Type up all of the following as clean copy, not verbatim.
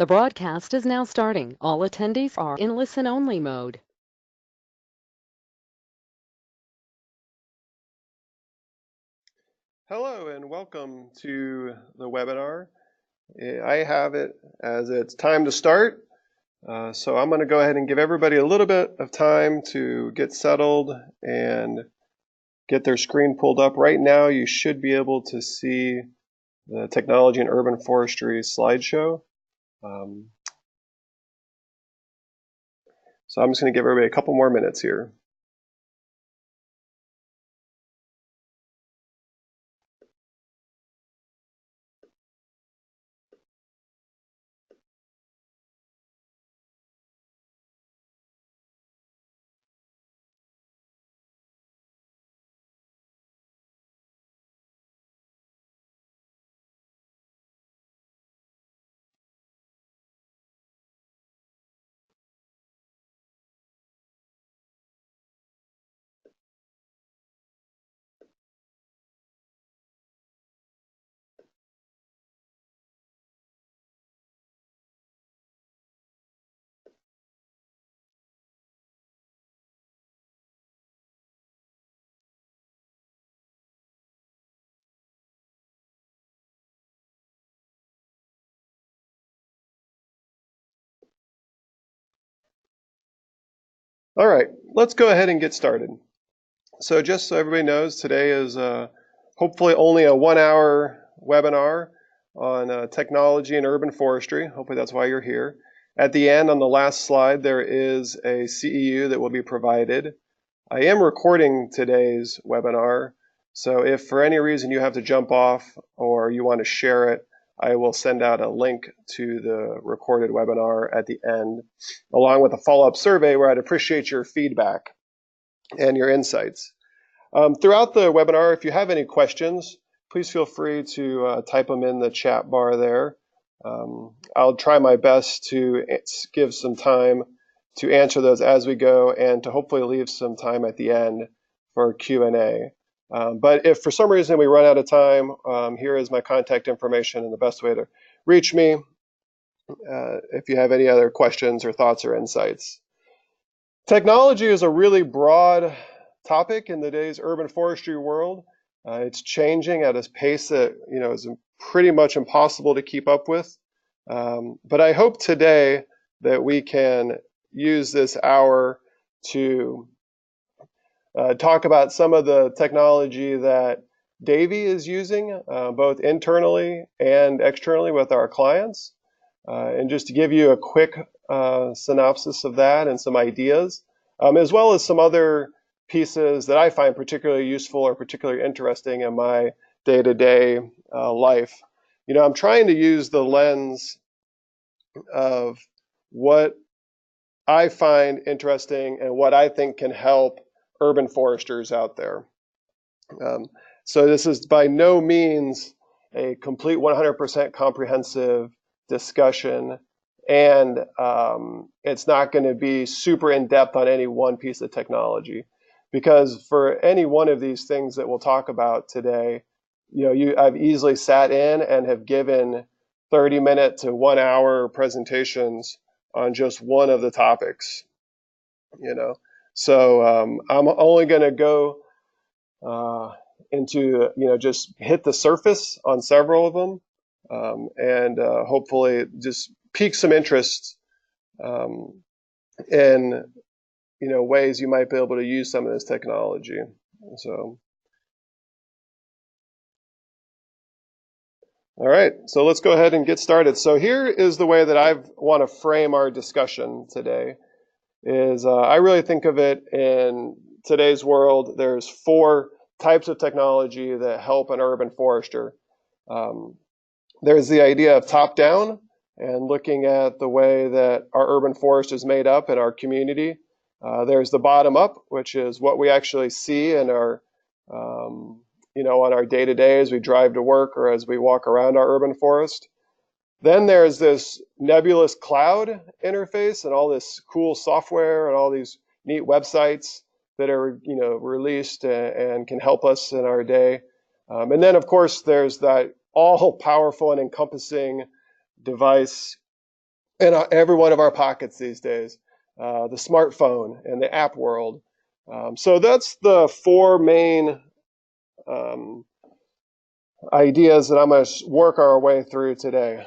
The broadcast is now starting. All attendees are in listen-only mode. Hello and welcome to the webinar. I have it as it's time to start. So I'm going to go ahead and give everybody a little bit of time to get settled and get their screen pulled up. Right now you should be able to see the Technology and Urban Forestry slideshow. So I'm just going to give everybody a couple more minutes here. All right, let's go ahead and get started. So just so everybody knows, today is hopefully only a 1 hour webinar on technology and urban forestry. Hopefully that's why you're here. At the end, on the last slide, there is a CEU that will be provided. I am recording today's webinar, so if for any reason you have to jump off or you want to share it, I will send out a link to the recorded webinar at the end, along with a follow-up survey where I'd appreciate your feedback and your insights. Throughout the webinar, if you have any questions, please feel free to type them in the chat bar there. I'll try my best to give some time to answer those as we go and to hopefully leave some time at the end for Q&A. But if for some reason we run out of time, here is my contact information and the best way to reach me if you have any other questions or thoughts or insights. Technology is a really broad topic in today's urban forestry world. It's changing at a pace that is pretty much impossible to keep up with. But I hope today that we can use this hour to talk about some of the technology that Davey is using, both internally and externally with our clients. And just to give you a quick synopsis of that and some ideas, as well as some other pieces that I find particularly useful or particularly interesting in my day-to-day life. I'm trying to use the lens of what I find interesting and what I think can help urban foresters out there. So this is by no means a complete 100% comprehensive discussion, and it's not going to be super in-depth on any one piece of technology, because for any one of these things that we'll talk about today, I've easily sat in and have given 30-minute to 1 hour presentations on just one of the topics. So I'm only going to go into just hit the surface on several of them, and hopefully just pique some interest in ways you might be able to use some of this technology. So all right, so let's go ahead and get started. So here is the way that I want to frame our discussion today. Is I really think of it in today's world, there's 4 types of technology that help an urban forester. There's the idea of top-down and looking at the way that our urban forest is made up in our community. There's the bottom-up, which is what we actually see in our, on our day-to-day as we drive to work or as we walk around our urban forest. Then there's this nebulous cloud interface and all this cool software and all these neat websites that are released and can help us in our day. And then, of course, there's that all-powerful and encompassing device in every one of our pockets these days, the smartphone and the app world. So that's the four main um, ideas that I'm going to work our way through today.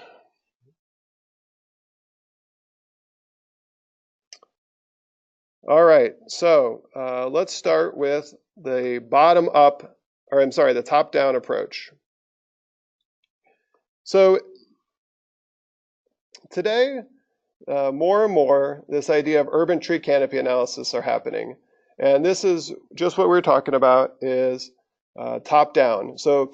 All right, so let's start with the bottom up, or I'm sorry, the top down approach. So today, more and more, this idea of urban tree canopy analysis are happening. And this is just what we're talking about is top down. So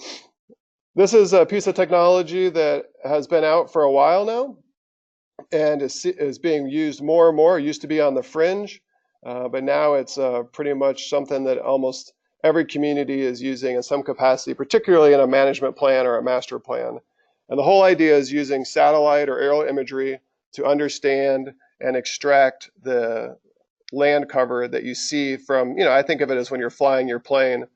this is a piece of technology that has been out for a while now and is being used more and more. It used to be on the fringe, but now it's pretty much something that almost every community is using in some capacity, particularly in a management plan or a master plan. And the whole idea is using satellite or aerial imagery to understand and extract the land cover that you see from, I think of it as when you're flying your plane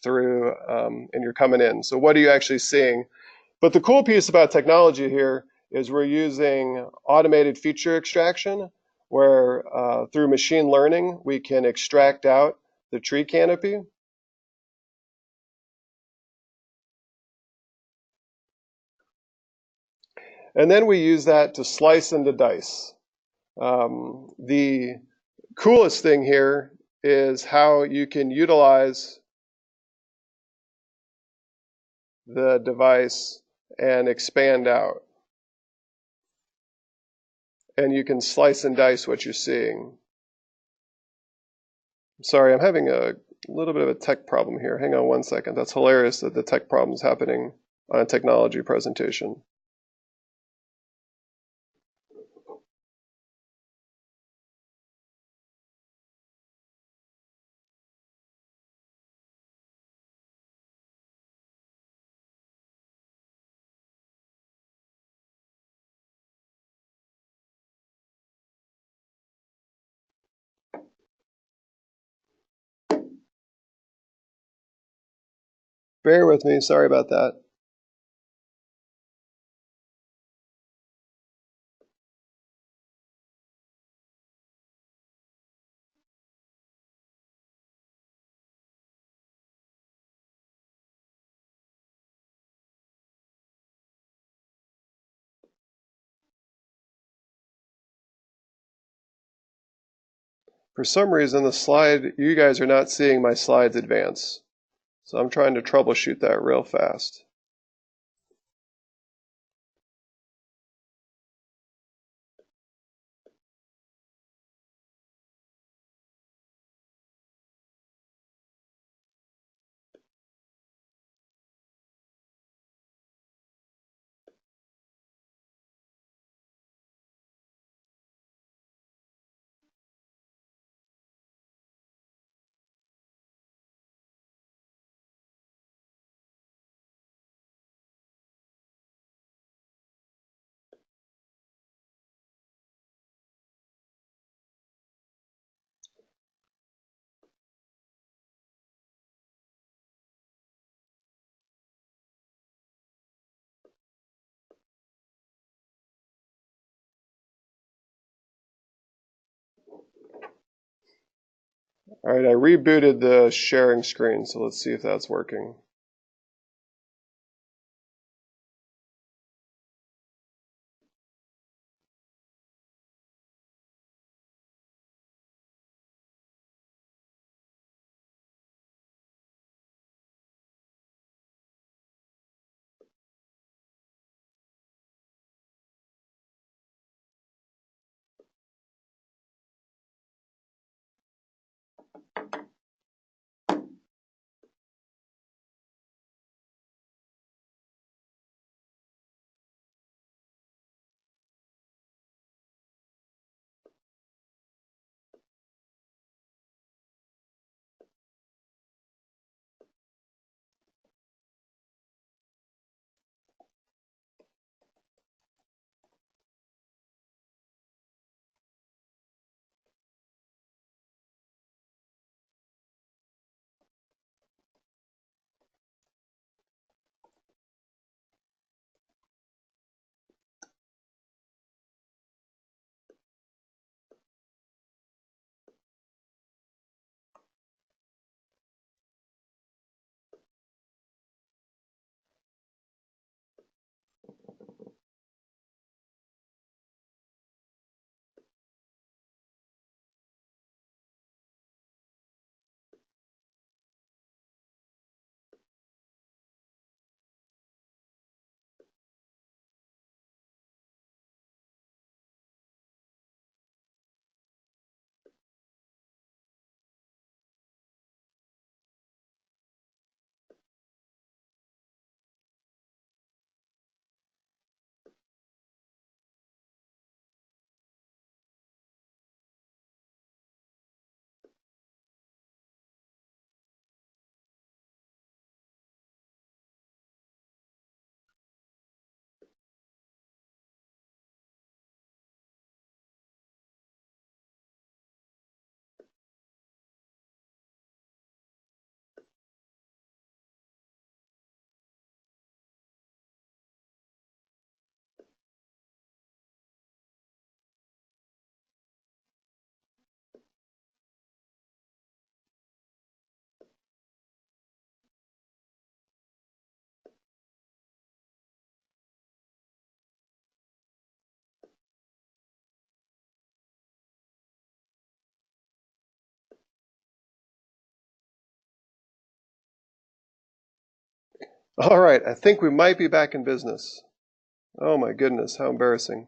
through and you're coming in. So what are you actually seeing? But the cool piece about technology here is we're using automated feature extraction, where through machine learning, we can extract out the tree canopy. And then we use that to slice into dice. The coolest thing here is how you can utilize the device and expand out. And you can slice and dice what you're seeing. Sorry, I'm having a little bit of a tech problem here. Hang on one second. That's hilarious that the tech problem is happening on a technology presentation. Bear with me. Sorry about that. For some reason, the slide, you guys are not seeing my slides advance. So I'm trying to troubleshoot that real fast. All right, I rebooted the sharing screen, so let's see if that's working. All right, I think we might be back in business. Oh my goodness, how embarrassing.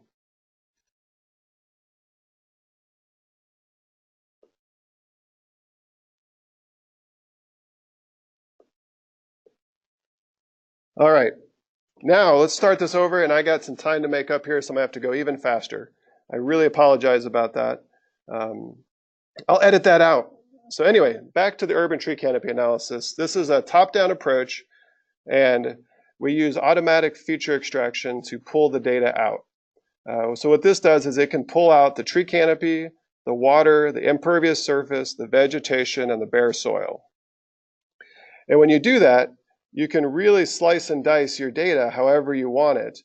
All right, now let's start this over, and I got some time to make up here, so I'm gonna have to go even faster. I really apologize about that. Um, I'll edit that out. So anyway, back to the urban tree canopy analysis. This is a top-down approach, and we use automatic feature extraction to pull the data out. So what this does is it can pull out the tree canopy, the water, the impervious surface, the vegetation, and the bare soil. And when you do that, you can really slice and dice your data however you want it.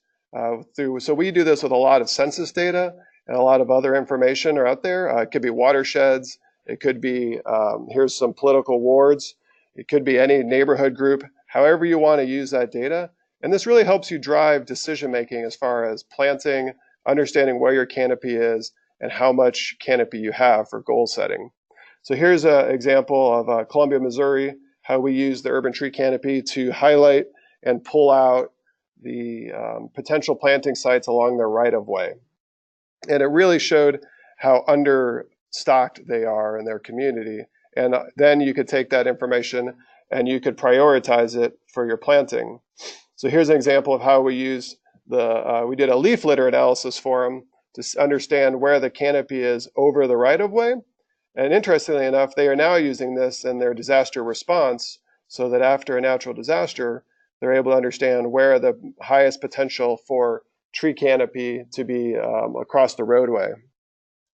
So we do this with a lot of census data and a lot of other information are out there. It could be watersheds. It could be, here's some political wards. It could be any neighborhood group, however you want to use that data. And this really helps you drive decision making as far as planting, understanding where your canopy is, and how much canopy you have for goal setting. So here's an example of Columbia, Missouri, how we use the urban tree canopy to highlight and pull out the potential planting sites along their right of way. And it really showed how understocked they are in their community. And then you could take that information and you could prioritize it for your planting. So here's an example of how we use we did a leaf litter analysis for them to understand where the canopy is over the right of way. And interestingly enough, they are now using this in their disaster response so that after a natural disaster, they're able to understand where the highest potential for tree canopy to be across the roadway.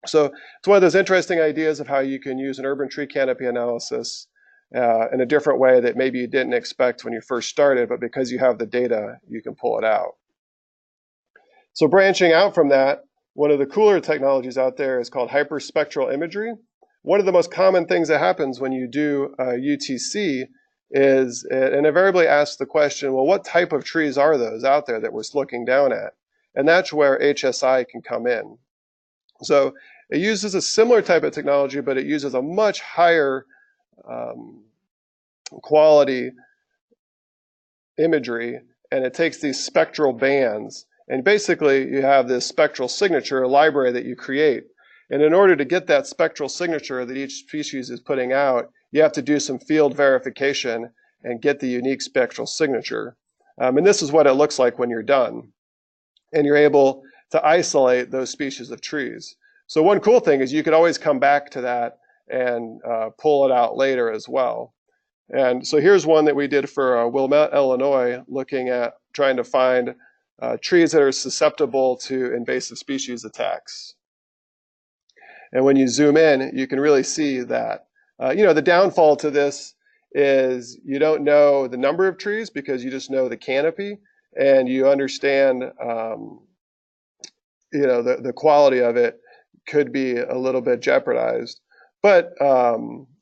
So it's one of those interesting ideas of how you can use an urban tree canopy analysis in a different way that maybe you didn't expect when you first started, but because you have the data, you can pull it out. So branching out from that, one of the cooler technologies out there is called hyperspectral imagery. One of the most common things that happens when you do UTC is it invariably asks the question, well, what type of trees are those out there that we're looking down at? And that's where HSI can come in. So it uses a similar type of technology, but it uses a much higher quality imagery, and it takes these spectral bands. And basically, you have this spectral signature library that you create. And in order to get that spectral signature that each species is putting out, you have to do some field verification and get the unique spectral signature. And this is what it looks like when you're done. And you're able to isolate those species of trees. So one cool thing is you could always come back to that and pull it out later as well. And so here's one that we did for Wilmette, Illinois, looking at trying to find trees that are susceptible to invasive species attacks. And when you zoom in, you can really see that. The downfall to this is you don't know the number of trees because you just know the canopy, and you understand, the quality of it could be a little bit jeopardized. But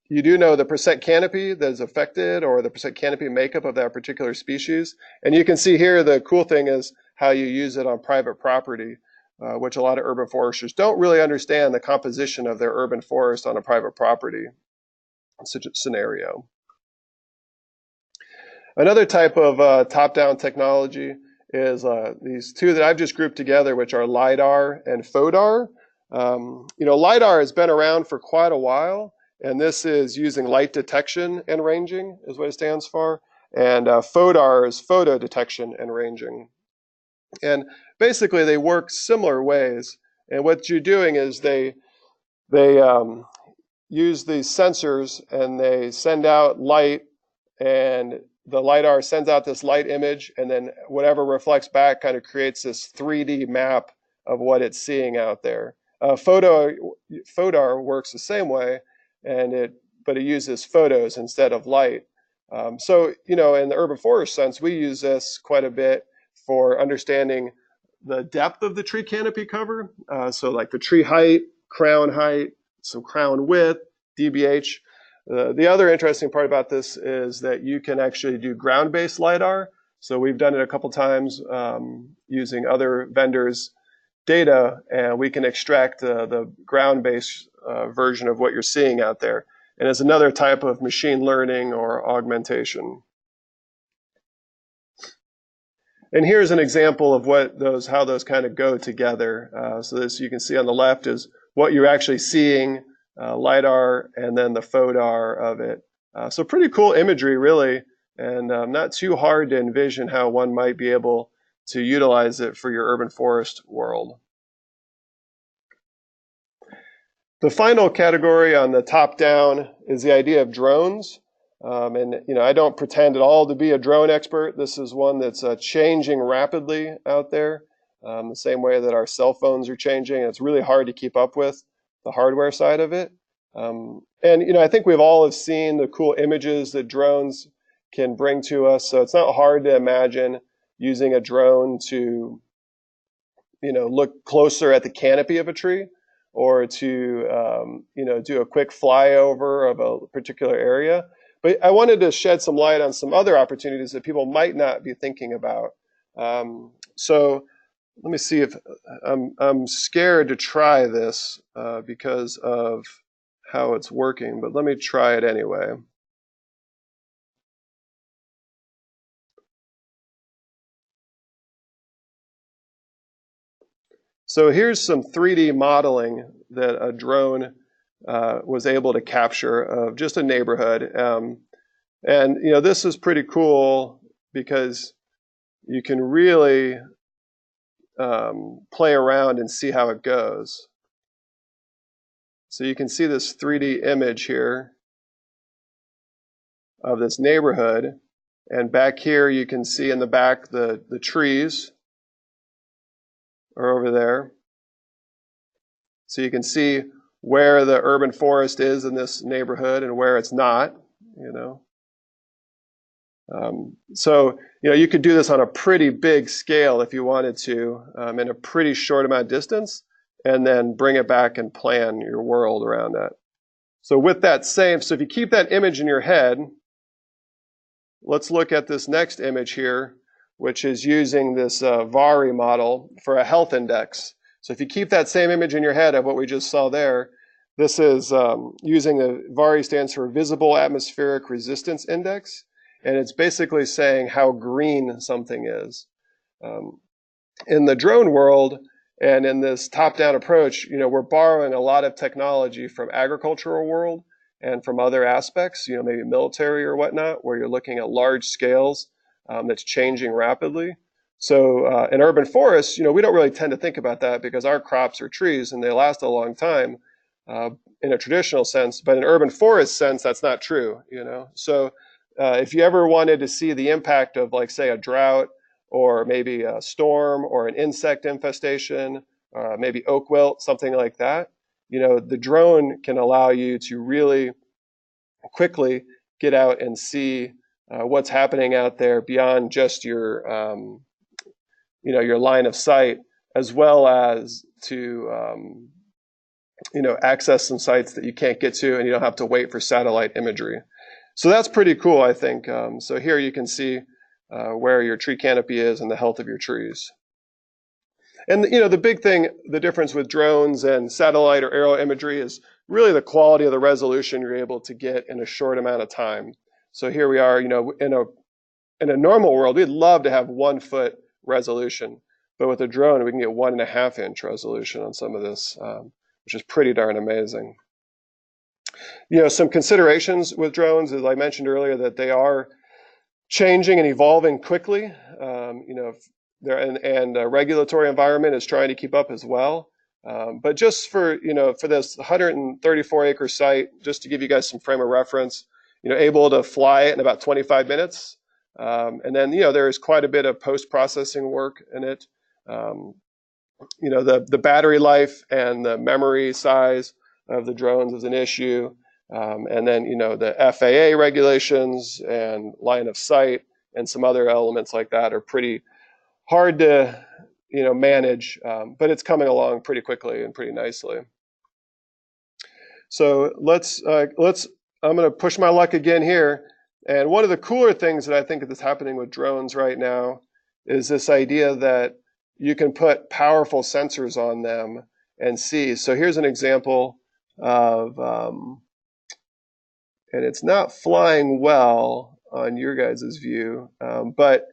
you do know the percent canopy that is affected or the percent canopy makeup of that particular species. And you can see here the cool thing is how you use it on private property, which a lot of urban foresters don't really understand the composition of their urban forest on a private property scenario. Another type of top-down technology is these two that I've just grouped together, which are LiDAR and FODAR. LiDAR has been around for quite a while, and this is using light detection and ranging is what it stands for. And FODAR is photo detection and ranging. And basically they work similar ways. And what you're doing is they use these sensors and they send out light, and the LiDAR sends out this light image, and then whatever reflects back kind of creates this 3D map of what it's seeing out there. FODAR works the same way, but it uses photos instead of light. So, in the urban forest sense, we use this quite a bit for understanding the depth of the tree canopy cover. So like the tree height, so crown width, DBH. The other interesting part about this is that you can actually do ground-based LiDAR. So we've done it a couple times using other vendors' data, and we can extract the ground-based version of what you're seeing out there. And it's another type of machine learning or augmentation. And here's an example of how those kind of go together. So this you can see on the left is what you're actually seeing, LiDAR, and then the FODAR of it. So pretty cool imagery, really, and not too hard to envision how one might be able to utilize it for your urban forest world. The final category on the top down is the idea of drones. And I don't pretend at all to be a drone expert. This is one that's changing rapidly out there, the same way that our cell phones are changing. It's really hard to keep up with the hardware side of it. And I think we've all have seen the cool images that drones can bring to us. So it's not hard to imagine using a drone to look closer at the canopy of a tree, or to do a quick flyover of a particular area. But I wanted to shed some light on some other opportunities that people might not be thinking about. So let me see if I'm scared to try this because of how it's working, but let me try it anyway. So here's some 3D modeling that a drone was able to capture of just a neighborhood. And this is pretty cool because you can really play around and see how it goes. So you can see this 3D image here of this neighborhood. And back here you can see in the back the trees are over there. So you can see where the urban forest is in this neighborhood and where it's not, So you could do this on a pretty big scale if you wanted to, in a pretty short amount of distance, and then bring it back and plan your world around that. So with that same, so if you keep that image in your head, let's look at this next image here, which is using this VARI model for a health index. So if you keep that same image in your head of what we just saw there, this is using the VARI stands for Visible Atmospheric Resistance Index, and it's basically saying how green something is. In the drone world and in this top-down approach, we're borrowing a lot of technology from agricultural world and from other aspects, maybe military or whatnot, where you're looking at large scales that's changing rapidly. So in urban forests, we don't really tend to think about that because our crops are trees and they last a long time in a traditional sense. But in urban forest sense, that's not true. So if you ever wanted to see the impact of, like, say, a drought, or maybe a storm, or an insect infestation, maybe oak wilt, something like that, the drone can allow you to really quickly get out and see what's happening out there beyond just your line of sight, as well as to access some sites that you can't get to, and you don't have to wait for satellite imagery. So that's pretty cool, I think. So here you can see where your tree canopy is and the health of your trees. And the big thing, the difference with drones and satellite or aerial imagery is really the quality of the resolution you're able to get in a short amount of time. So here we are, in a normal world, we'd love to have 1 foot resolution, but with a drone, we can get 1.5 inch resolution on some of this, which is pretty darn amazing. Some considerations with drones, as I mentioned earlier, that they are changing and evolving quickly. And the regulatory environment is trying to keep up as well. But just for this 134-acre site, just to give you guys some frame of reference, able to fly it in about 25 minutes. And then, there is quite a bit of post-processing work in it. The battery life and the memory size of the drones is an issue. And then, the FAA regulations and line of sight and some other elements like that are pretty hard to, manage, but it's coming along pretty quickly and pretty nicely. So I'm going to push my luck again here. And one of the cooler things that I think is happening with drones right now is this idea that you can put powerful sensors on them and see. So here's an example of, and it's not flying well on your guys' view, but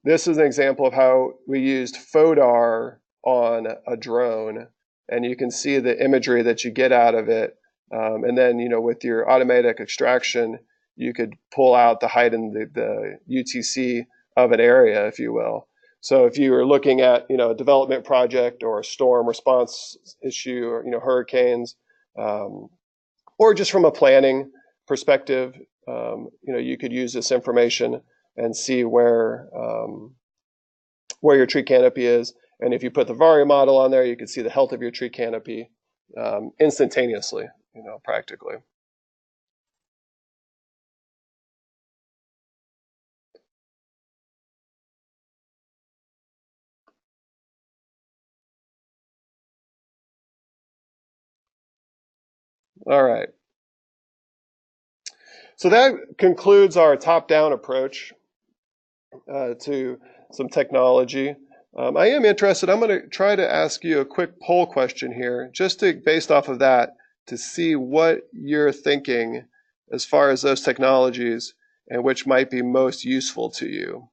this is an example of how we used FODAR on a drone, and you can see the imagery that you get out of it. And then, with your automatic extraction, you could pull out the height and the UTC of an area, if you will. So if you were looking at, a development project or a storm response issue or, hurricanes, or just from a planning perspective, you could use this information and see where your tree canopy is. And if you put the Vari model on there, you can see the health of your tree canopy instantaneously, practically. All right. So that concludes our top-down approach to some technology. I am interested. I'm going to try to ask you a quick poll question here, just based off of that, to see what you're thinking as far as those technologies and which might be most useful to you.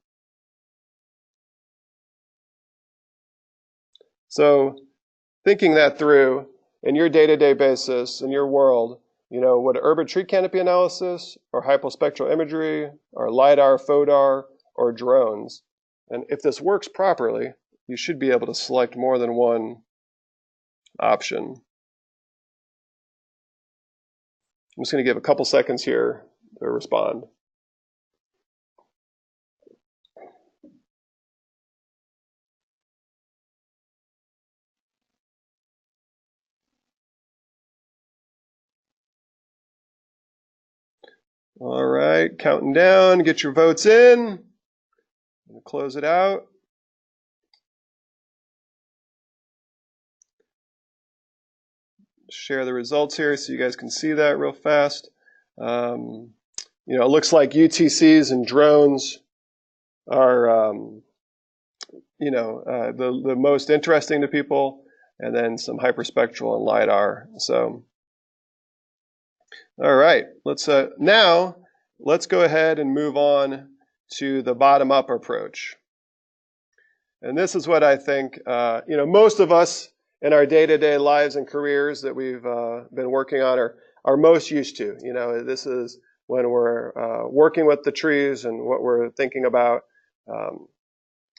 So thinking that through in your day-to-day basis, in your world, would urban tree canopy analysis or hypospectral imagery or LiDAR, FODAR, or drones? And if this works properly, you should be able to select more than one option. I'm just going to give a couple seconds here to respond. All right, counting down, get your votes in. Close it out. Share the results here so you guys can see that real fast. It looks like UTCs and drones are, the most interesting to people, and then some hyperspectral and LiDAR. So, all right, now let's go ahead and move on to the bottom-up approach. And this is what I think, most of us in our day-to-day lives and careers that we've been working on are most used to. This is when we're working with the trees and what we're thinking about.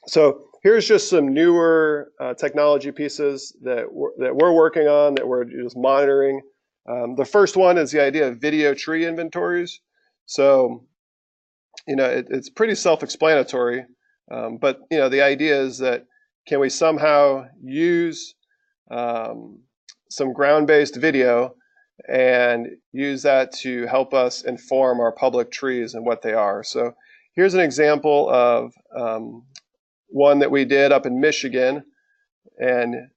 So here's just some newer technology pieces that we're working on, that we're just monitoring. The first one is the idea of video tree inventories. So, it's pretty self-explanatory, but, the idea is that can we somehow use some ground-based video and use that to help us inform our public trees and what they are. So here's an example of one that we did up in Michigan. And,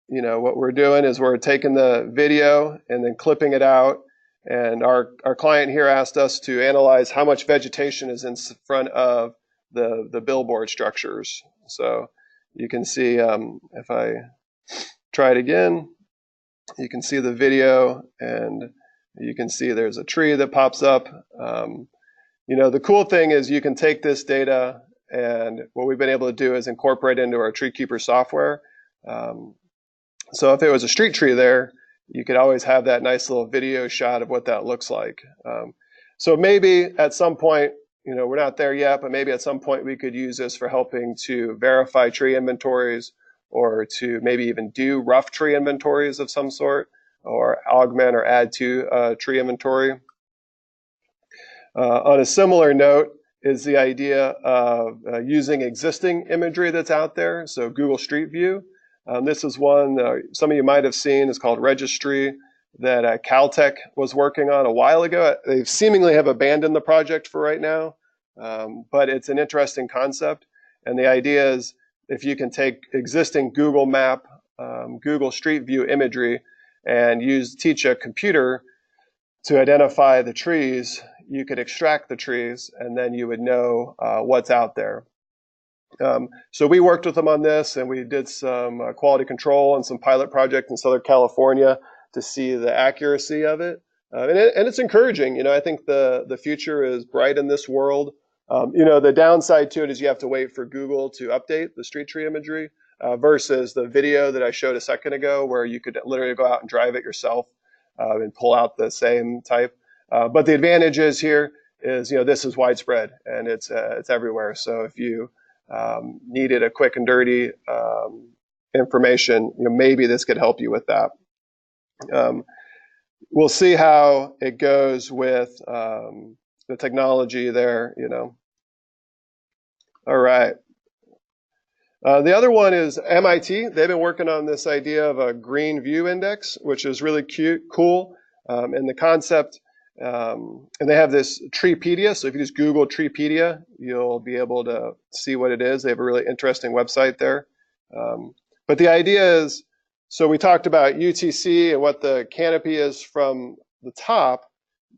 what we're doing is we're taking the video and then clipping it out. And our client here asked us to analyze how much vegetation is in front of the billboard structures. So you can see, if I try it again, you can see the video, and you can see there's a tree that pops up. The cool thing is you can take this data, and what we've been able to do is incorporate into our Tree Keeper software. So if it was a street tree there, you could always have that nice little video shot of what that looks like. So maybe at some point, we're not there yet, but maybe at some point we could use this for helping to verify tree inventories, or to maybe even do rough tree inventories of some sort, or augment or add to tree inventory. On a similar note is the idea of using existing imagery that's out there, so Google Street View. This is one some of you might have seen. It's called Registry, that Caltech was working on a while ago. They seemingly have abandoned the project for right now, but it's an interesting concept. And the idea is, if you can take existing Google Map, Google Street View imagery, and teach a computer to identify the trees, you could extract the trees, and then you would know what's out there. So we worked with them on this, and we did some quality control and some pilot project in Southern California to see the accuracy of it. And it's encouraging. I think the future is bright in this world. The downside to it is you have to wait for Google to update the street tree imagery versus the video that I showed a second ago, where you could literally go out and drive it yourself and pull out the same type. But the advantage is here is, this is widespread and it's everywhere. So if you needed a quick and dirty information, maybe this could help you with that. We'll see how it goes with the technology there, All right. The other one is MIT. They've been working on this idea of a green view index, which is really cool. And the concept, and they have this Treepedia. So if you just Google Treepedia, you'll be able to see what it is. They have a really interesting website there. But the idea is, so we talked about UTC and what the canopy is from the top.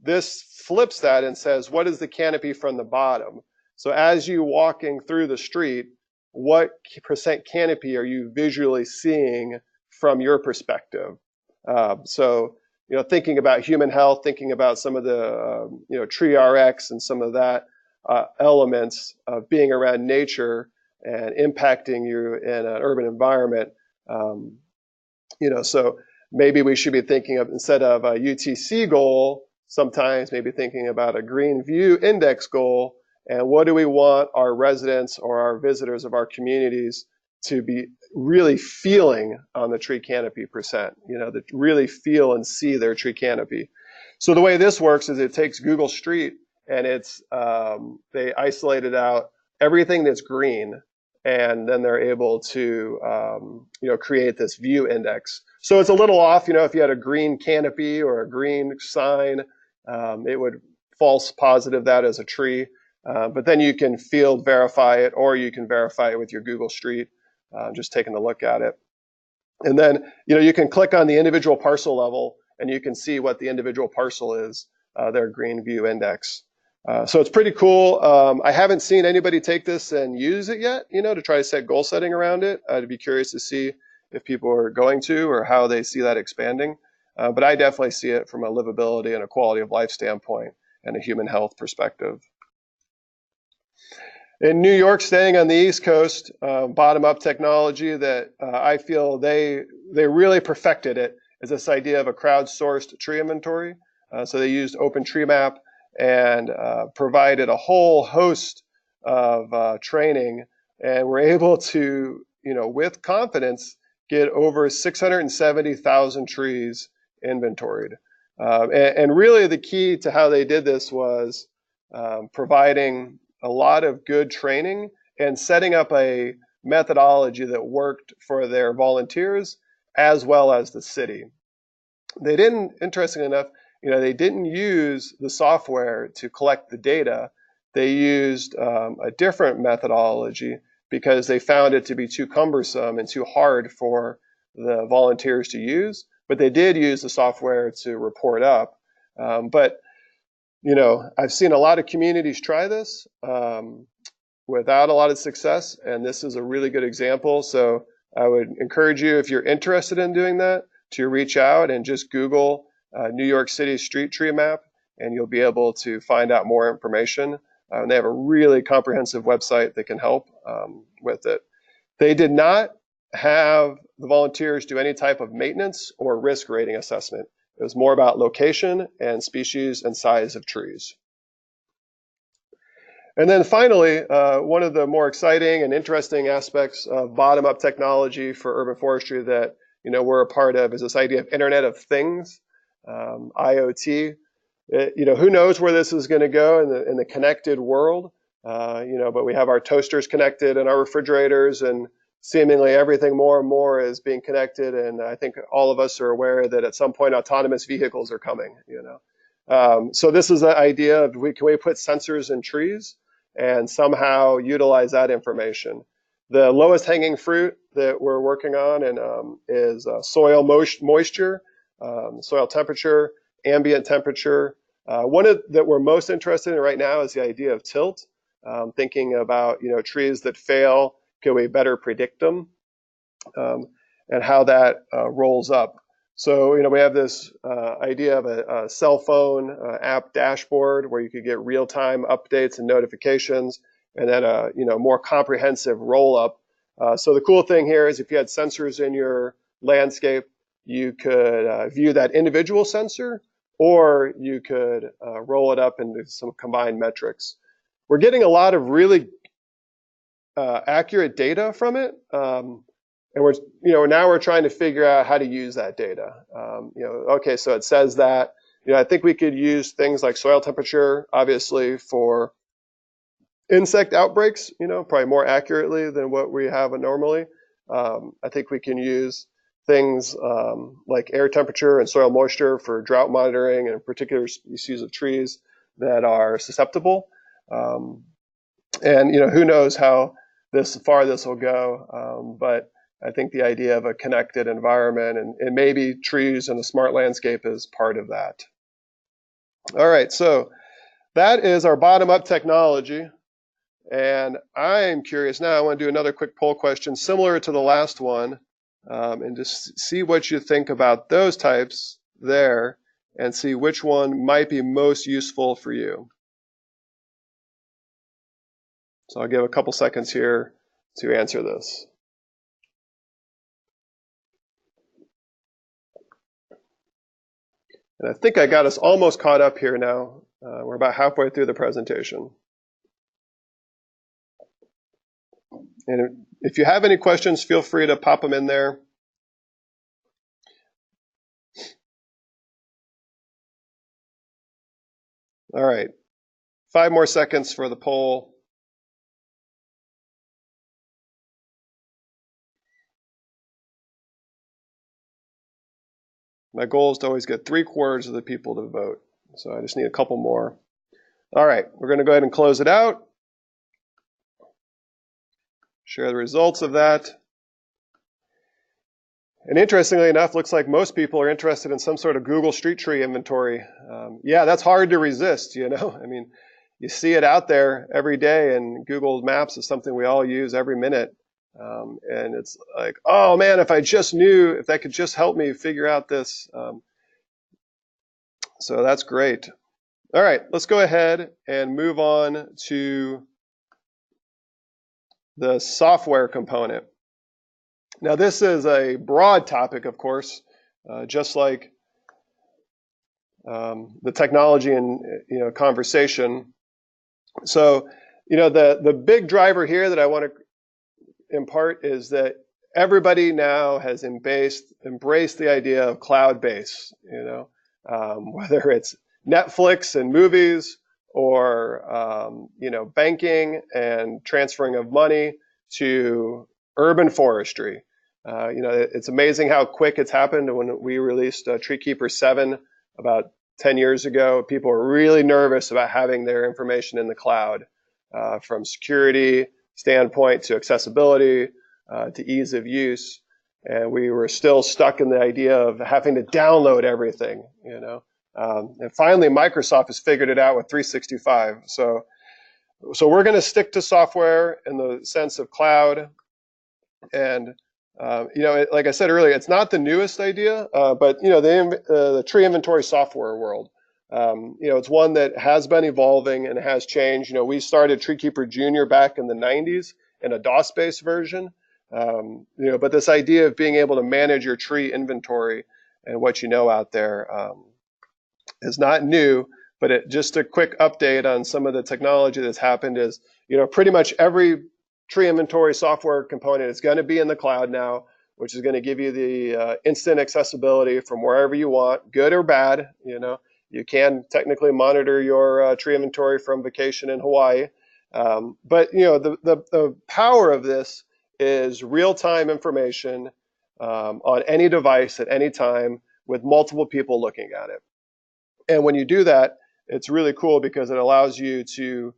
This flips that and says, what is the canopy from the bottom? So as you walking through the street, what percent canopy are you visually seeing from your perspective? So, thinking about human health, thinking about some of the, tree RX and some of that elements of being around nature and impacting you in an urban environment. So maybe we should be thinking of, instead of a UTC goal, sometimes maybe thinking about a green view index goal. And what do we want our residents or our visitors of our communities to be really feeling on the tree canopy percent, that really feel and see their tree canopy. So the way this works is it takes Google Street and they isolated out everything that's green, and then they're able to create this view index. So it's a little off, if you had a green canopy or a green sign, it would false positive that as a tree. But then you can field verify it, or you can verify it with your Google Street, just taking a look at it. And then, you can click on the individual parcel level and you can see what the individual parcel is, their green view index. So it's pretty cool. I haven't seen anybody take this and use it yet, to try to set goal setting around it. I'd be curious to see if people are going to, or how they see that expanding. But I definitely see it from a livability and a quality of life standpoint and a human health perspective. In New York, staying on the East Coast, bottom-up technology that I feel they really perfected it is this idea of a crowdsourced tree inventory. So they used OpenTreeMap and provided a whole host of training, and were able to, with confidence, get over 670,000 trees inventoried. And really the key to how they did this was providing a lot of good training and setting up a methodology that worked for their volunteers as well as the city. They didn't, interesting enough, they didn't use the software to collect the data. They used a different methodology because they found it to be too cumbersome and too hard for the volunteers to use. But they did use the software to report up. But I've seen a lot of communities try this without a lot of success, and this is a really good example. So I would encourage you, if you're interested in doing that, to reach out and just Google New York City street tree map, and you'll be able to find out more information. They have a really comprehensive website that can help with it. They did not have the volunteers do any type of maintenance or risk rating assessment. It was more about location and species and size of trees. And then finally, one of the more exciting and interesting aspects of bottom-up technology for urban forestry that we're a part of is this idea of Internet of Things, IoT. Who knows where this is going to go in the connected world? But we have our toasters connected and our refrigerators, and seemingly everything more and more is being connected. And I think all of us are aware that at some point autonomous vehicles are coming. So this is the idea of can we put sensors in trees and somehow utilize that information. The lowest hanging fruit that we're working on is soil moisture, soil temperature, ambient temperature. One that we're most interested in right now is the idea of tilt, thinking about trees that fail, can we better predict them, and how that rolls up. So, we have this idea of a cell phone app dashboard where you could get real-time updates and notifications, and then a more comprehensive roll-up. So the cool thing here is if you had sensors in your landscape, you could view that individual sensor, or you could roll it up into some combined metrics. We're getting a lot of really accurate data from it. And now we're trying to figure out how to use that data. Okay, so it says that, I think we could use things like soil temperature, obviously, for insect outbreaks, probably more accurately than what we have normally. I think we can use things like air temperature and soil moisture for drought monitoring and particular species of trees that are susceptible. And who knows how far this will go, but I think the idea of a connected environment and maybe trees and a smart landscape is part of that. All right, so that is our bottom-up technology. And I'm curious now, I want to do another quick poll question similar to the last one, and just see what you think about those types there and see which one might be most useful for you. So I'll give a couple seconds here to answer this. And I think I got us almost caught up here now. We're about halfway through the presentation. And if you have any questions, feel free to pop them in there. All right, 5 more seconds for the poll. My goal is to always get 3/4 of the people to vote. So I just need a couple more. All right, we're going to go ahead and close it out. Share the results of that. And interestingly enough, looks like most people are interested in some sort of Google street tree inventory. Yeah, that's hard to resist, I mean, you see it out there every day, and Google Maps is something we all use every minute. And it's like, oh man, if I just knew, if that could just help me figure out this. So that's great. All right, let's go ahead and move on to the software component. Now, this is a broad topic, of course, just like the technology and conversation. So, the big driver here that I want to impart is that everybody now has embraced the idea of cloud-based. Whether it's Netflix and movies, or banking and transferring of money to urban forestry. It's amazing how quick it's happened. When we released Tree Keeper 7 about 10 years ago, people were really nervous about having their information in the cloud, from security standpoint to accessibility to ease of use. And we were still stuck in the idea of having to download everything, and finally, Microsoft has figured it out with 365. So we're going to stick to software in the sense of cloud. And, like I said earlier, it's not the newest idea, but, the tree inventory software world, it's one that has been evolving and has changed. We started Tree Keeper Junior back in the 90s in a DOS-based version. But this idea of being able to manage your tree inventory and what you know out there is not new, but just a quick update on some of the technology that's happened is, pretty much every tree inventory software component is going to be in the cloud now, which is going to give you the instant accessibility from wherever you want, good or bad. You can technically monitor your tree inventory from vacation in Hawaii. But the power of this is real-time information on any device at any time with multiple people looking at it. And when you do that, it's really cool because it allows you to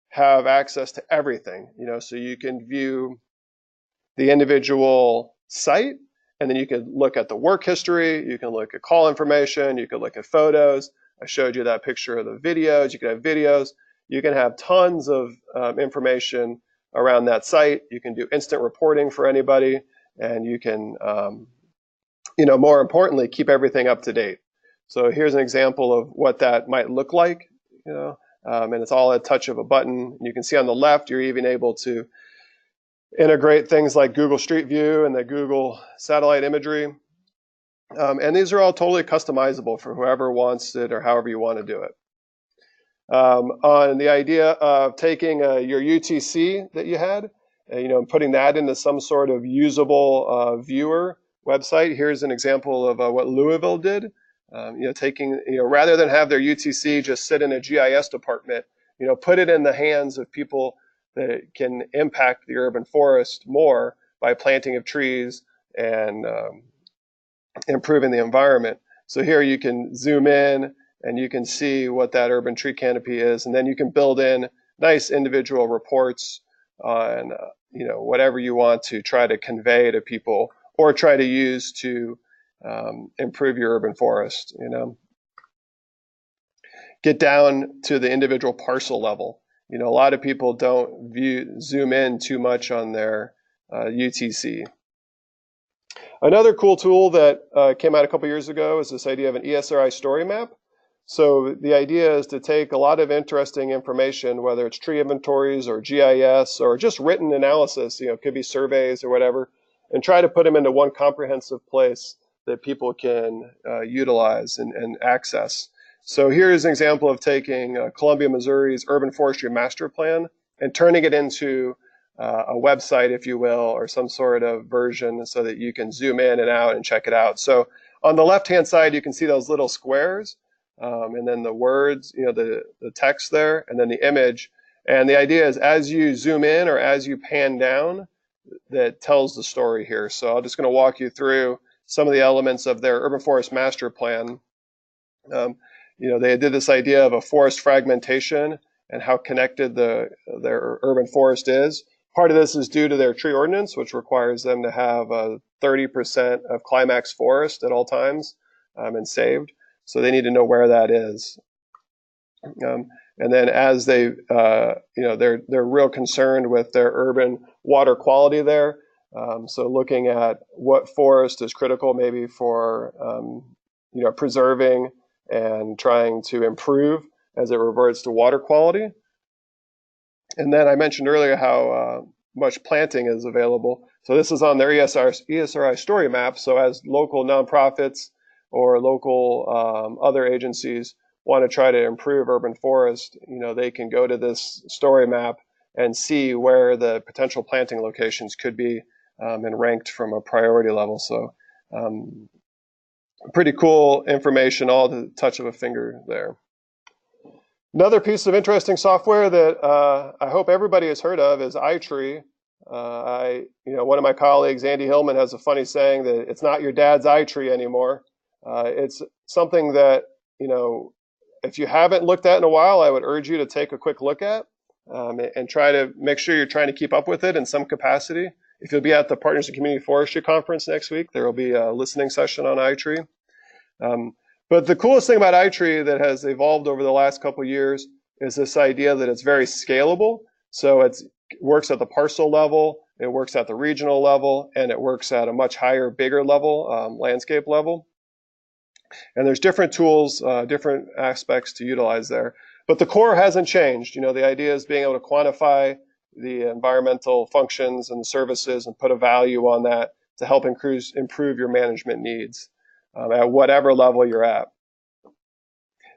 have access to everything, so you can view the individual site, and then you can look at the work history, you can look at call information, you can look at photos. I showed you that picture of the videos. You can have videos. You can have tons of information around that site. You can do instant reporting for anybody, and you can more importantly, keep everything up to date. So here's an example of what that might look like, and it's all at a touch of a button. You can see on the left, you're even able to integrate things like Google Street View and the Google satellite imagery. And these are all totally customizable for whoever wants it or however you want to do it. On the idea of taking your UTC that you had, and putting that into some sort of usable viewer website. Here's an example of what Louisville did. Taking, rather than have their UTC just sit in a GIS department, put it in the hands of people that can impact the urban forest more by planting of trees and improving the environment. So here you can zoom in and you can see what that urban tree canopy is, and then you can build in nice individual reports on whatever you want to try to convey to people or try to use to improve your urban forest. Get down to the individual parcel level. A lot of people don't zoom in too much on their UTC. Another cool tool that came out a couple years ago is this idea of an ESRI story map. So the idea is to take a lot of interesting information, whether it's tree inventories or GIS or just written analysis, it could be surveys or whatever, and try to put them into one comprehensive place that people can utilize and access. So here's an example of taking Columbia, Missouri's urban forestry master plan and turning it into a website, if you will, or some sort of version so that you can zoom in and out and check it out. So on the left-hand side, you can see those little squares, and then the words, the text there, and then the image. And the idea is as you zoom in or as you pan down, that tells the story here. So I'm just going to walk you through some of the elements of their urban forest master plan. They did this idea of a forest fragmentation and how connected their urban forest is. Part of this is due to their tree ordinance, which requires them to have 30% of climax forest at all times and saved. So they need to know where that is. And then as they're real concerned with their urban water quality there. So looking at what forest is critical maybe for preserving and trying to improve as it reverts to water quality. And then I mentioned earlier how much planting is available. So this is on their ESRI story map. So as local nonprofits or local other agencies want to try to improve urban forest, they can go to this story map and see where the potential planting locations could be and ranked from a priority level. So pretty cool information, all at the touch of a finger there. Another piece of interesting software that I hope everybody has heard of is iTree. One of my colleagues, Andy Hillman, has a funny saying that it's not your dad's iTree anymore. It's something that, if you haven't looked at in a while, I would urge you to take a quick look at and try to make sure you're trying to keep up with it in some capacity. If you'll be at the Partners in Community Forestry Conference next week, there will be a listening session on iTree. But the coolest thing about iTree that has evolved over the last couple of years is this idea that it's very scalable. So it works at the parcel level, it works at the regional level, and it works at a much higher, bigger level, landscape level. And there's different tools, different aspects to utilize there. But the core hasn't changed. The idea is being able to quantify the environmental functions and services and put a value on that to help improve your management needs at whatever level you're at.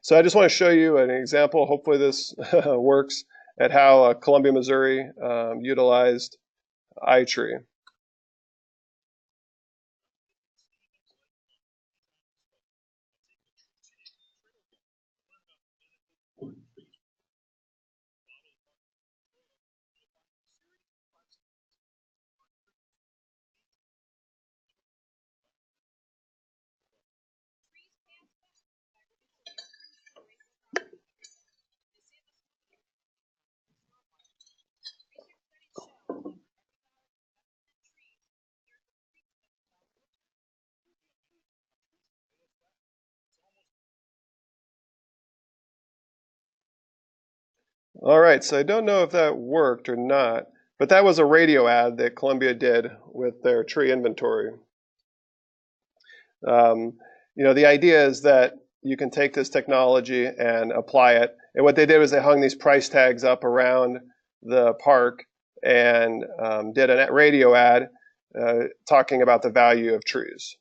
So I just want to show you an example. Hopefully this works at how Columbia, Missouri utilized iTree. All right, so I don't know if that worked or not, but that was a radio ad that Columbia did with their tree inventory. The idea is that you can take this technology and apply it. And what they did was they hung these price tags up around the park and did a radio ad talking about the value of trees.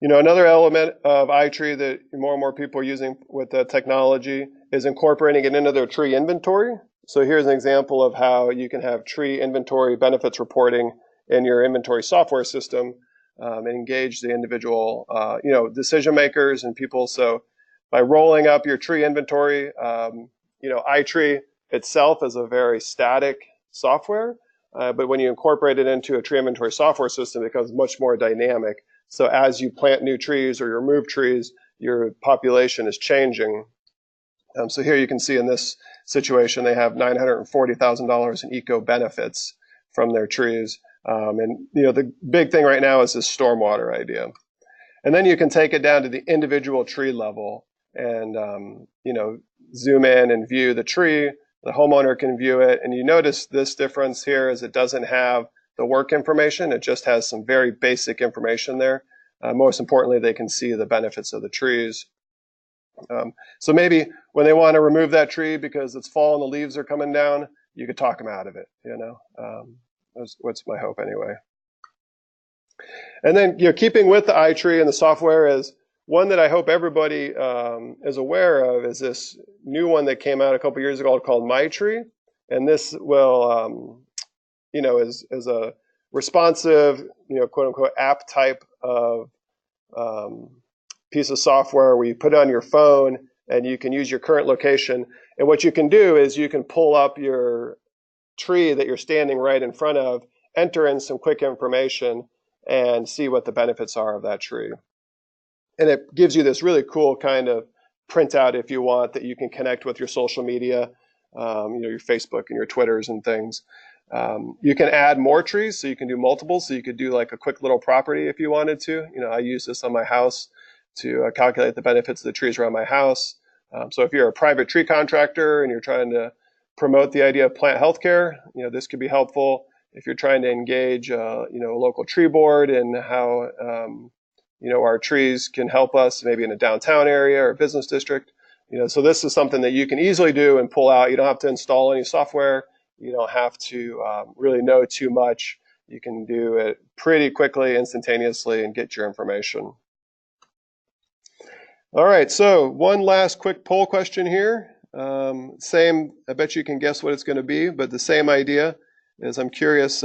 Another element of iTree that more and more people are using with the technology is incorporating it into their tree inventory. So here's an example of how you can have tree inventory benefits reporting in your inventory software system and engage the individual, decision makers and people. So by rolling up your tree inventory, iTree itself is a very static software, but when you incorporate it into a tree inventory software system, it becomes much more dynamic. So as you plant new trees or you remove trees, your population is changing. So here you can see in this situation, they have $940,000 in eco benefits from their trees. The big thing right now is this stormwater idea. And then you can take it down to the individual tree level and, zoom in and view the tree. The homeowner can view it. And you notice this difference here is it doesn't have the work information. It just has some very basic information there. Most importantly, they can see the benefits of the trees. So maybe when they want to remove that tree because it's fall and the leaves are coming down, you could talk them out of it, That's what's my hope anyway. And then, keeping with the iTree and the software is one that I hope everybody is aware of is this new one that came out a couple years ago called MyTree. And this will, is a responsive, quote unquote, app type of piece of software where you put it on your phone and you can use your current location. And what you can do is you can pull up your tree that you're standing right in front of, enter in some quick information, and see what the benefits are of that tree. And it gives you this really cool kind of printout, if you want, that you can connect with your social media, your Facebook and your Twitters and things. You can add more trees, so you can do multiple. So you could do like a quick little property if you wanted to. I use this on my house to calculate the benefits of the trees around my house. So if you're a private tree contractor and you're trying to promote the idea of plant healthcare, this could be helpful. If you're trying to engage, a local tree board and how, our trees can help us maybe in a downtown area or business district. So this is something that you can easily do and pull out. You don't have to install any software. You don't have to really know too much. You can do it pretty quickly, instantaneously, and get your information. All right, so one last quick poll question here. Same, I bet you can guess what it's going to be, but the same idea is I'm curious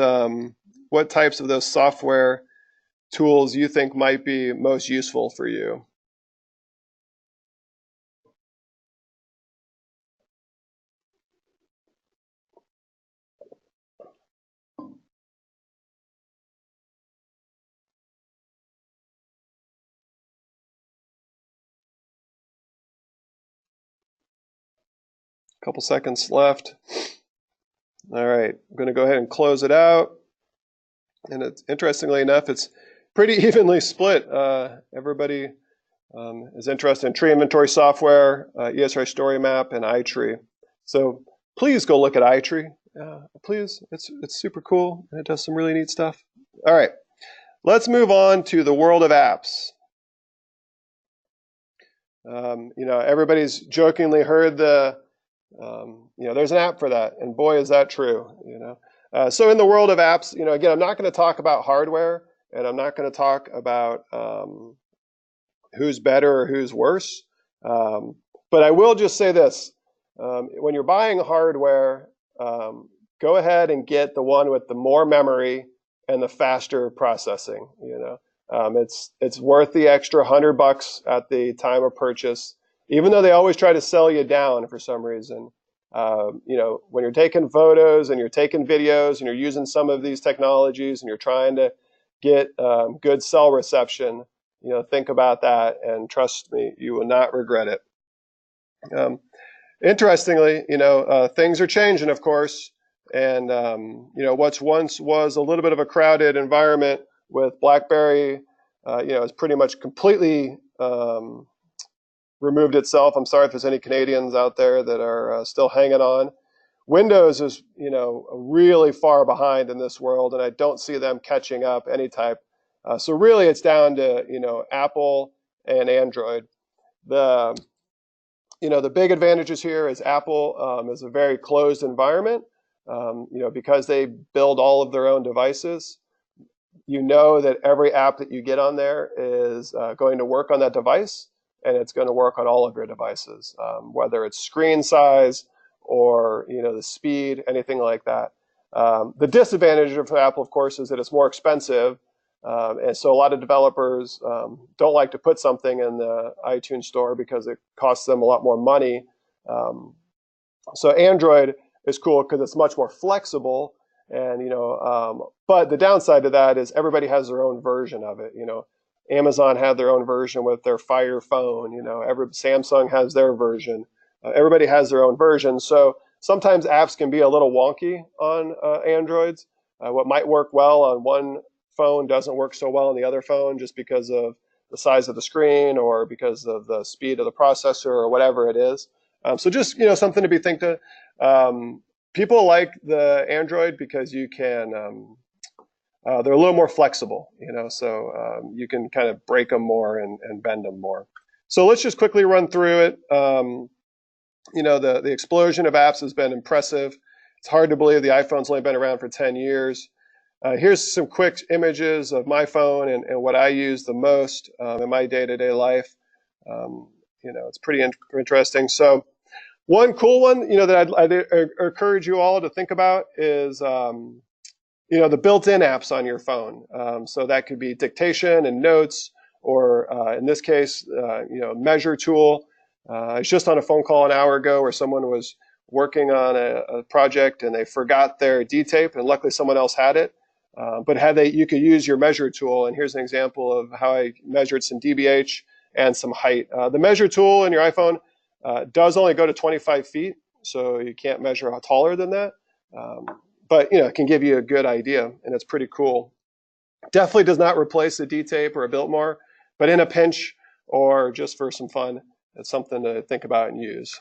what types of those software tools you think might be most useful for you. Couple seconds left. All right, I'm going to go ahead and close it out. And it's, interestingly enough, it's pretty evenly split. Everybody is interested in tree inventory software, ESRI Story Map, and iTree. So please go look at iTree. Please, it's super cool. It does some really neat stuff. All right, let's move on to the world of apps. Everybody's jokingly heard the there's an app for that, and boy, is that true. So in the world of apps, again, I'm not going to talk about hardware, and I'm not going to talk about who's better or who's worse. But I will just say this: when you're buying hardware, go ahead and get the one with the more memory and the faster processing. It's worth the extra $100 at the time of purchase. Even though they always try to sell you down for some reason, when you're taking photos and you're taking videos and you're using some of these technologies and you're trying to get good cell reception, think about that, and trust me, you will not regret it. Interestingly, things are changing, of course, and what's once was a little bit of a crowded environment with BlackBerry, is pretty much completely removed itself. I'm sorry if there's any Canadians out there that are still hanging on. Windows is, really far behind in this world, and I don't see them catching up any type. So really, it's down to, Apple and Android. The the big advantages here is Apple is a very closed environment. Because they build all of their own devices, that every app that you get on there is going to work on that device, and it's going to work on all of your devices, whether it's screen size or the speed, anything like that. The disadvantage of Apple, of course, is that it's more expensive, and so a lot of developers don't like to put something in the iTunes store because it costs them a lot more money. So Android is cool because it's much more flexible, and but the downside to that is everybody has their own version of it. Amazon had their own version with their Fire phone. Every Samsung has their version. Everybody has their own version, so sometimes apps can be a little wonky on Androids. What might work well on one phone doesn't work so well on the other phone, just because of the size of the screen or because of the speed of the processor or whatever it is. So just something to be thinking. People like the Android because you can. They're a little more flexible, so you can kind of break them more and bend them more. So let's just quickly run through it. The explosion of apps has been impressive. It's hard to believe the iPhone's only been around for 10 years. Here's some quick images of my phone and what I use the most in my day-to-day life. It's pretty interesting. So one cool one, that I'd encourage you all to think about is, the built-in apps on your phone. So that could be dictation and notes, or in this case, measure tool. I was just on a phone call an hour ago where someone was working on a project and they forgot their D-tape, and luckily someone else had it. But you could use your measure tool, and here's an example of how I measured some DBH and some height. The measure tool in your iPhone does only go to 25 feet, so you can't measure taller than that. But it can give you a good idea, and it's pretty cool. Definitely does not replace a D-tape or a Biltmore, but in a pinch or just for some fun, it's something to think about and use.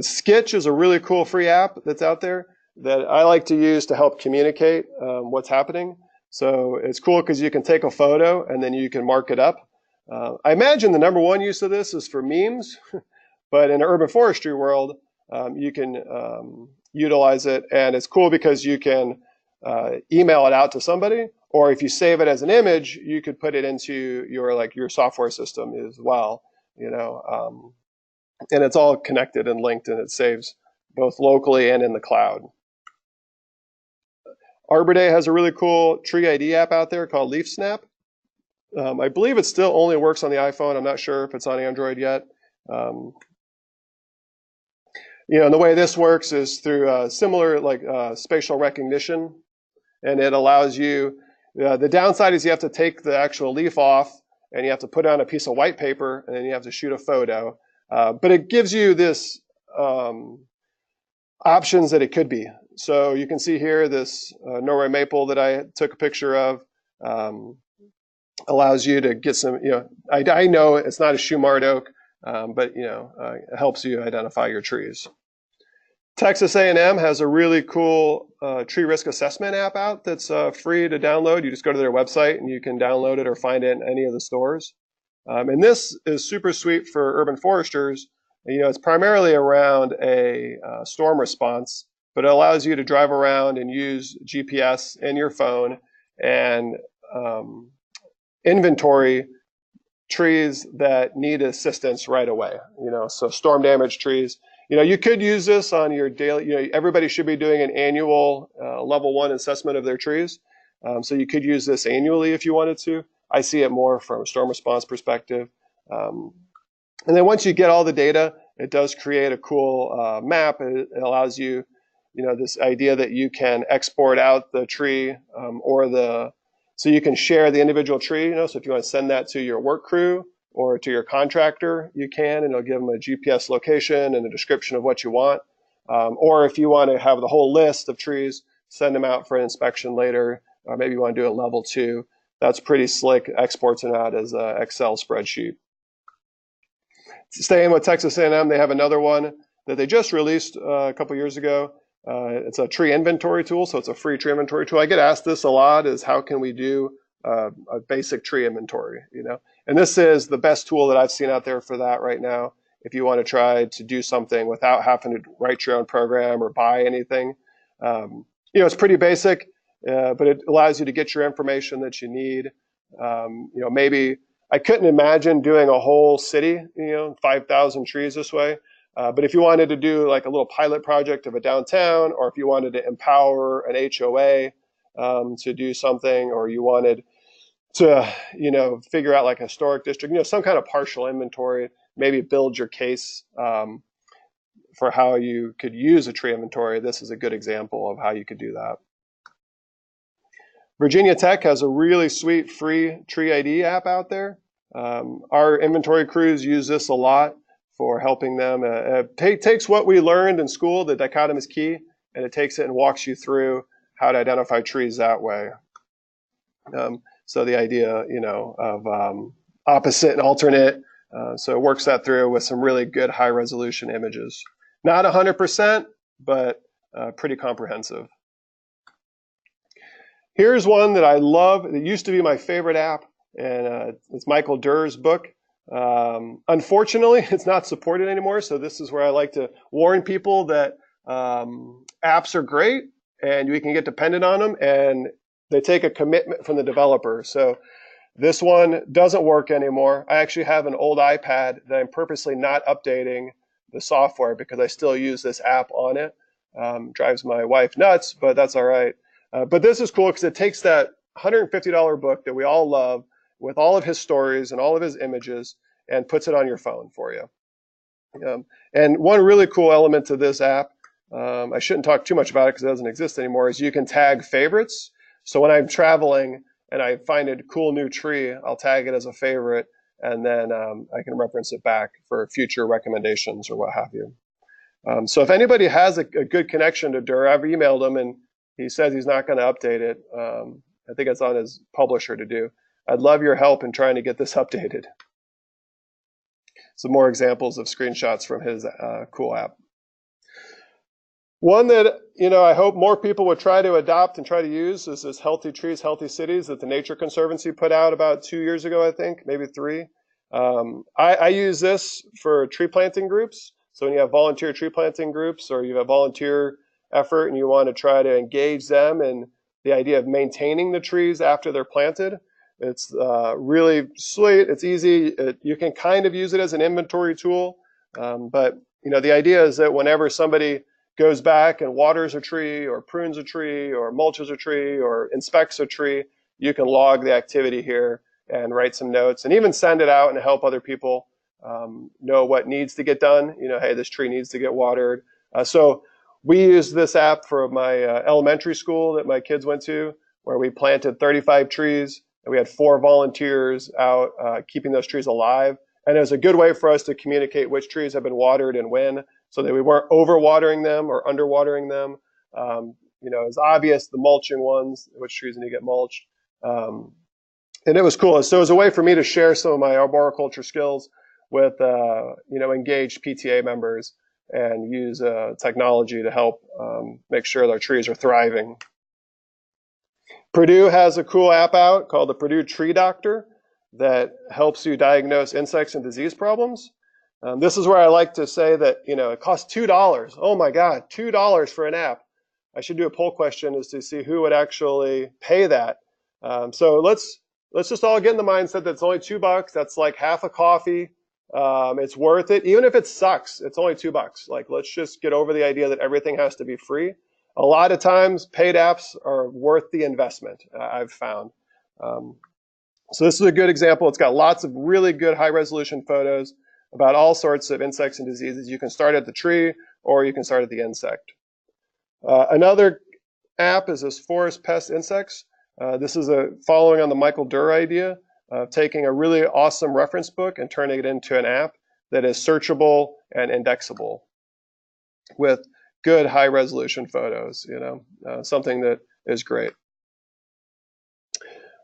Sketch is a really cool free app that's out there that I like to use to help communicate what's happening. So it's cool because you can take a photo and then you can mark it up. I imagine the number one use of this is for memes, but in the urban forestry world, you can utilize it, and it's cool because you can email it out to somebody, or if you save it as an image, you could put it into your software system as well. And it's all connected and linked, and it saves both locally and in the cloud. Arbor Day has a really cool tree ID app out there called Leaf Snap. I believe it still only works on the iPhone. I'm not sure if it's on Android yet. And the way this works is through similar spatial recognition, and it allows you. The downside is you have to take the actual leaf off, and you have to put it on a piece of white paper, and then you have to shoot a photo. But it gives you this options that it could be. So you can see here this Norway maple that I took a picture of allows you to get some, I know it's not a Shumard oak, but it helps you identify your trees. Texas A&M has a really cool tree risk assessment app out that's free to download. You just go to their website and you can download it or find it in any of the stores. And this is super sweet for urban foresters. It's primarily around a storm response, but it allows you to drive around and use GPS in your phone and inventory trees that need assistance right away. So storm damaged trees. You could use this on your daily. Everybody should be doing an annual level 1 assessment of their trees. So you could use this annually if you wanted to. I see it more from a storm response perspective. And then once you get all the data, it does create a cool map. It allows you, this idea that you can export out the tree so you can share the individual tree. So if you want to send that to your work crew or to your contractor, you can, and it'll give them a GPS location and a description of what you want. Or if you want to have the whole list of trees, send them out for an inspection later, or maybe you want to do a level 2. That's pretty slick. Exports it out as an Excel spreadsheet. Staying with Texas A&M, they have another one that they just released a couple years ago. It's a tree inventory tool, so it's a free tree inventory tool. I get asked this a lot: is how can we do a basic tree inventory? And this is the best tool that I've seen out there for that right now. If you want to try to do something without having to write your own program or buy anything, it's pretty basic, but it allows you to get your information that you need. Maybe I couldn't imagine doing a whole city, 5,000 trees this way. But if you wanted to do like a little pilot project of a downtown, or if you wanted to empower an HOA to do something, or you wanted to, figure out like a historic district, some kind of partial inventory, maybe build your case for how you could use a tree inventory. This is a good example of how you could do that. Virginia Tech has a really sweet free tree ID app out there. Our inventory crews use this a lot for helping them. It takes what we learned in school, the dichotomous key, and it takes it and walks you through how to identify trees that way. So the idea, of opposite and alternate. So it works that through with some really good high resolution images. Not 100%, but pretty comprehensive. Here's one that I love. It used to be my favorite app, and it's Michael Durr's book. Unfortunately, it's not supported anymore. So this is where I like to warn people that apps are great and we can get dependent on them, and they take a commitment from the developer. So this one doesn't work anymore. I actually have an old iPad that I'm purposely not updating the software because I still use this app on it. Drives my wife nuts, but that's all right. But this is cool because it takes that $150 book that we all love with all of his stories and all of his images and puts it on your phone for you. And one really cool element to this app, I shouldn't talk too much about it because it doesn't exist anymore, is you can tag favorites. So when I'm traveling and I find a cool new tree, I'll tag it as a favorite, and then I can reference it back for future recommendations or what have you. So if anybody has a good connection to Durr, I've emailed him and he says he's not going to update it. I think it's on his publisher to do. I'd love your help in trying to get this updated. Some more examples of screenshots from his cool app. One that I hope more people would try to adopt and try to use is this Healthy Trees, Healthy Cities that the Nature Conservancy put out about 2 years ago, I think, maybe 3. I use this for tree planting groups. So when you have volunteer tree planting groups or you have volunteer effort and you want to try to engage them in the idea of maintaining the trees after they're planted, it's really sweet. It's easy. You can kind of use it as an inventory tool. But the idea is that whenever somebody goes back and waters a tree or prunes a tree or mulches a tree or inspects a tree, you can log the activity here and write some notes and even send it out and help other people know what needs to get done. Hey, this tree needs to get watered. So we used this app for my elementary school that my kids went to, where we planted 35 trees and we had 4 volunteers out keeping those trees alive. And it was a good way for us to communicate which trees have been watered and when, so that we weren't overwatering them or underwatering them. It's obvious the mulching ones, which trees need to get mulched. And it was cool. So it was a way for me to share some of my arboriculture skills with, engaged PTA members and use technology to help make sure their trees are thriving. Purdue has a cool app out called the Purdue Tree Doctor that helps you diagnose insects and disease problems. This is where I like to say that, it costs $2. Oh my God, $2 for an app. I should do a poll question as to see who would actually pay that. So let's just all get in the mindset that it's only $2. That's like half a coffee. It's worth it. Even if it sucks, it's only $2. Like, let's just get over the idea that everything has to be free. A lot of times paid apps are worth the investment, I've found. So this is a good example. It's got lots of really good high resolution photos about all sorts of insects and diseases. You can start at the tree or you can start at the insect. Another app is this Forest Pest Insects. This is following on the Michael Durr idea of taking a really awesome reference book and turning it into an app that is searchable and indexable with good high resolution photos, something that is great.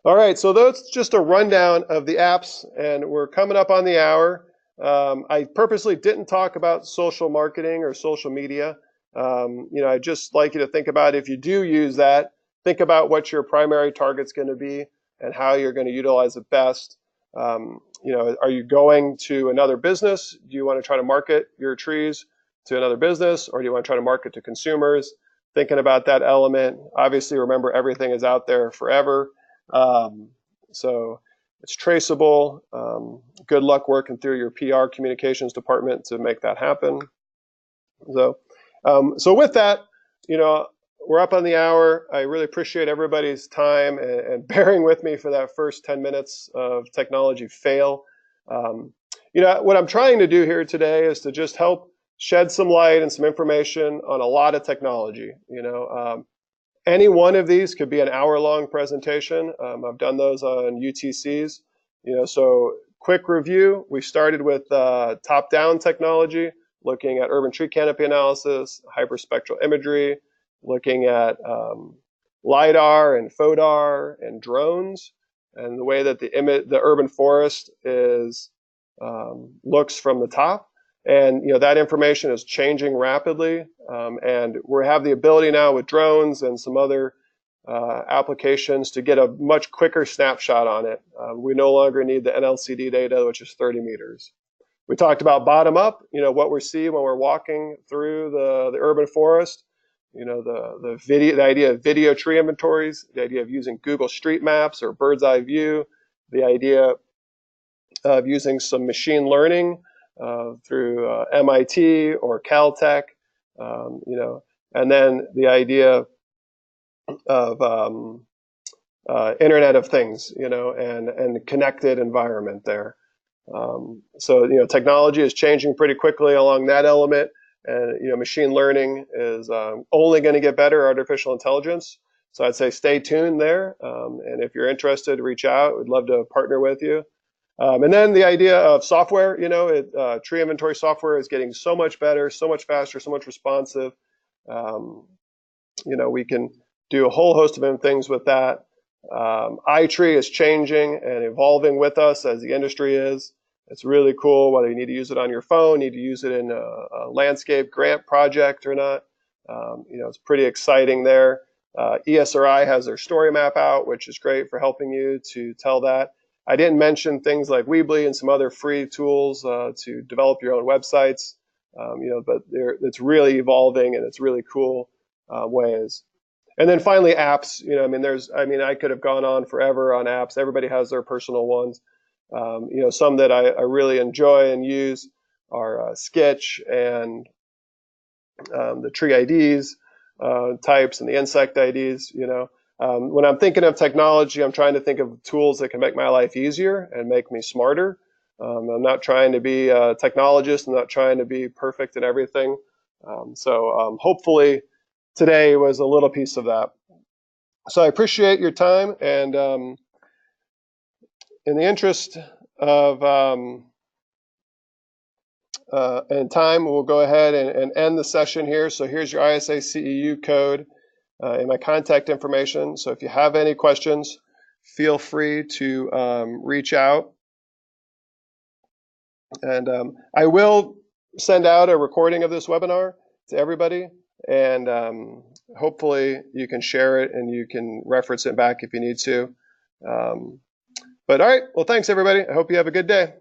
All right, so that's just a rundown of the apps, and we're coming up on the hour. I purposely didn't talk about social marketing or social media. I'd just like you to think about if you do use that, think about what your primary target's going to be and how you're going to utilize it best. Are you going to another business? Do you want to try to market your trees to another business, or do you want to try to market to consumers? Thinking about that element. Obviously, remember everything is out there forever. So it's traceable. Good luck working through your PR communications department to make that happen. So with that, we're up on the hour. I really appreciate everybody's time and bearing with me for that first 10 minutes of technology fail. What I'm trying to do here today is to just help shed some light and some information on a lot of technology. Any one of these could be an hour-long presentation. I've done those on UTCs. So quick review. We started with top-down technology, looking at urban tree canopy analysis, hyperspectral imagery, looking at LiDAR and FODAR and drones, and the way that the urban forest looks from the top. And that information is changing rapidly, and we have the ability now with drones and some other applications to get a much quicker snapshot on it. We no longer need the NLCD data, which is 30 meters. We talked about bottom up, what we see when we're walking through the urban forest, the idea of video tree inventories, the idea of using Google Street Maps or bird's eye view, the idea of using some machine learning through MIT or Caltech, and then the idea of Internet of Things, and connected environment there. So technology is changing pretty quickly along that element, and machine learning is only going to get better, artificial intelligence. So I'd say stay tuned there, and if you're interested, reach out. We'd love to partner with you. And then the idea of software, tree inventory software is getting so much better, so much faster, so much responsive. We can do a whole host of things with that. iTree is changing and evolving with us as the industry is. It's really cool, whether you need to use it on your phone, need to use it in a landscape grant project or not. It's pretty exciting there. ESRI has their story map out, which is great for helping you to tell that. I didn't mention things like Weebly and some other free tools to develop your own websites, but it's really evolving and it's really cool ways. And then finally, apps. I could have gone on forever on apps. Everybody has their personal ones. Some that I really enjoy and use are Sketch and the tree IDs types and the insect IDs. When I'm thinking of technology, I'm trying to think of tools that can make my life easier and make me smarter. I'm not trying to be a technologist. I'm not trying to be perfect at everything. So hopefully today was a little piece of that. So I appreciate your time, and in the interest of and time, we'll go ahead and end the session here. So here's your ISA CEU code and my contact information. So if you have any questions, feel free to reach out. And I will send out a recording of this webinar to everybody, and hopefully you can share it and you can reference it back if you need to. But all right, well, thanks everybody. I hope you have a good day.